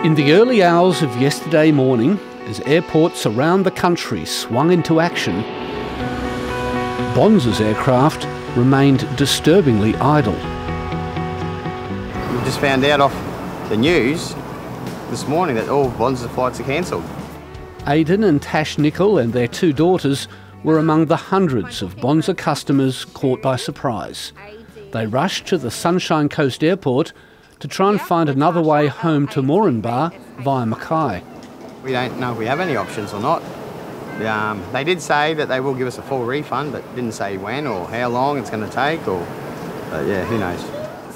In the early hours of yesterday morning, as airports around the country swung into action, Bonza's aircraft remained disturbingly idle. We just found out off the news this morning that all Bonza flights are cancelled. Aidan and Tash Nicol and their two daughters were among the hundreds of Bonza customers caught by surprise. They rushed to the Sunshine Coast Airport to try and find another way home to Moranbah via Mackay. We don't know if we have any options or not. They did say that they will give us a full refund, but didn't say when or how long it's going to take, but yeah, who knows.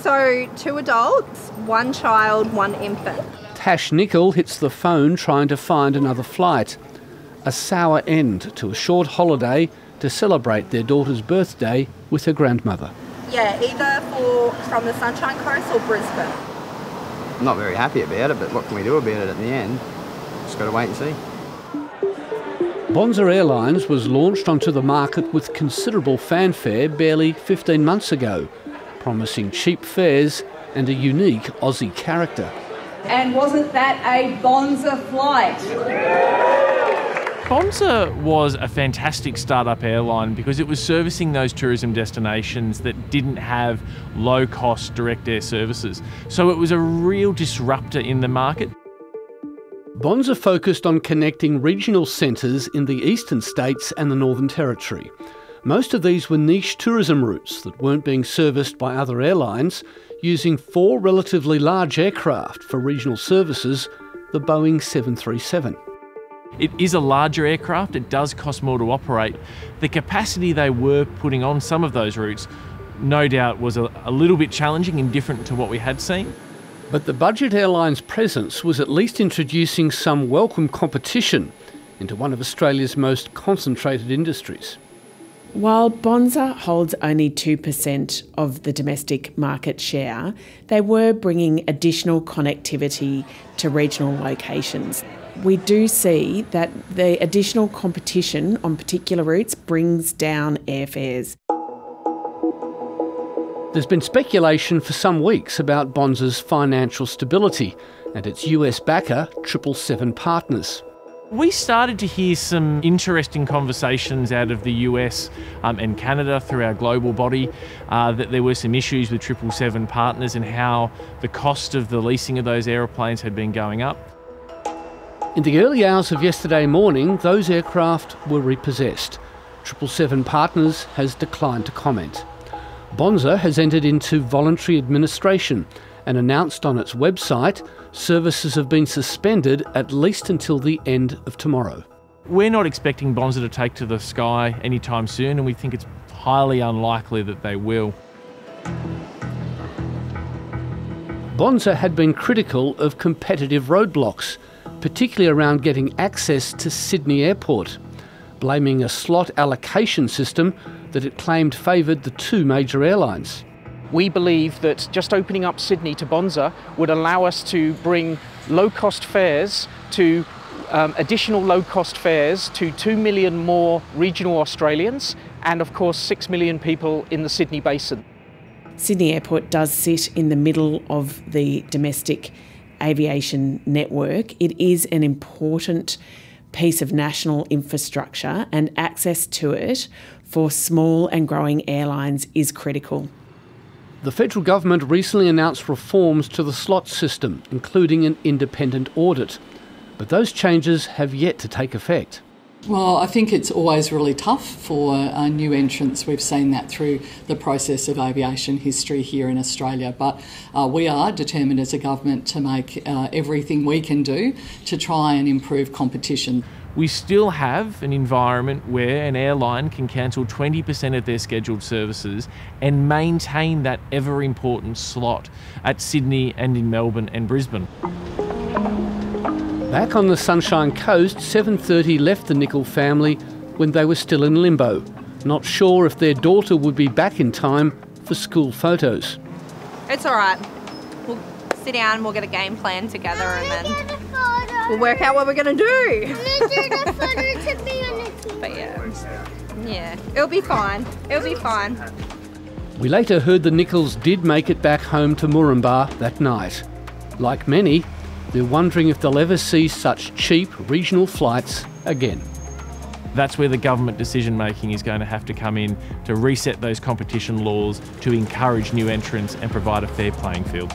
So 2 adults, 1 child, 1 infant. Tash Nicol hits the phone trying to find another flight. A sour end to a short holiday to celebrate their daughter's birthday with her grandmother. Yeah, either from the Sunshine Coast or Brisbane. I'm not very happy about it, but what can we do about it at the end? Just got to wait and see. Bonza Airlines was launched onto the market with considerable fanfare barely 15 months ago, promising cheap fares and a unique Aussie character. And wasn't that a Bonza flight? Bonza was a fantastic startup airline because it was servicing those tourism destinations that didn't have low-cost direct air services. So it was a real disruptor in the market. Bonza focused on connecting regional centres in the eastern states and the Northern Territory. Most of these were niche tourism routes that weren't being serviced by other airlines, using 4 relatively large aircraft for regional services, the Boeing 737. It is a larger aircraft, it does cost more to operate. The capacity they were putting on some of those routes no doubt was a little bit challenging and different to what we had seen. But the budget airline's presence was at least introducing some welcome competition into one of Australia's most concentrated industries. While Bonza holds only 2% of the domestic market share, they were bringing additional connectivity to regional locations. We do see that the additional competition on particular routes brings down airfares. There's been speculation for some weeks about Bonza's financial stability and its US backer, 777 Partners. We started to hear some interesting conversations out of the US and Canada through our global body that there were some issues with 777 Partners and how the cost of the leasing of those aeroplanes had been going up. In the early hours of yesterday morning, those aircraft were repossessed. 777 Partners has declined to comment. Bonza has entered into voluntary administration and announced on its website services have been suspended at least until the end of tomorrow. We're not expecting Bonza to take to the sky anytime soon, and we think it's highly unlikely that they will. Bonza had been critical of competitive roadblocks, particularly around getting access to Sydney Airport, blaming a slot allocation system that it claimed favoured the 2 major airlines. We believe that just opening up Sydney to Bonza would allow us to bring low-cost fares to additional low-cost fares to 2 million more regional Australians and, of course, 6 million people in the Sydney Basin. Sydney Airport does sit in the middle of the domestic aviation network. It is an important piece of national infrastructure, and access to it for small and growing airlines is critical. The federal government recently announced reforms to the slot system, including an independent audit. But those changes have yet to take effect. Well, I think it's always really tough for new entrants. We've seen that through the process of aviation history here in Australia. But we are determined as a government to make everything we can do to try and improve competition. We still have an environment where an airline can cancel 20% of their scheduled services and maintain that ever-important slot at Sydney and in Melbourne and Brisbane. Back on the Sunshine Coast, 7:30 left the Nicol family when they were still in limbo, not sure if their daughter would be back in time for school photos. It's all right. We'll sit down and we'll get a game plan together and then we'll work out what we're going to do. But yeah, it'll be fine. It'll be fine. We later heard the Nicols did make it back home to Moranbah that night. Like many, They're wondering if they'll ever see such cheap regional flights again. That's where the government decision making is going to have to come in to reset those competition laws to encourage new entrants and provide a fair playing field.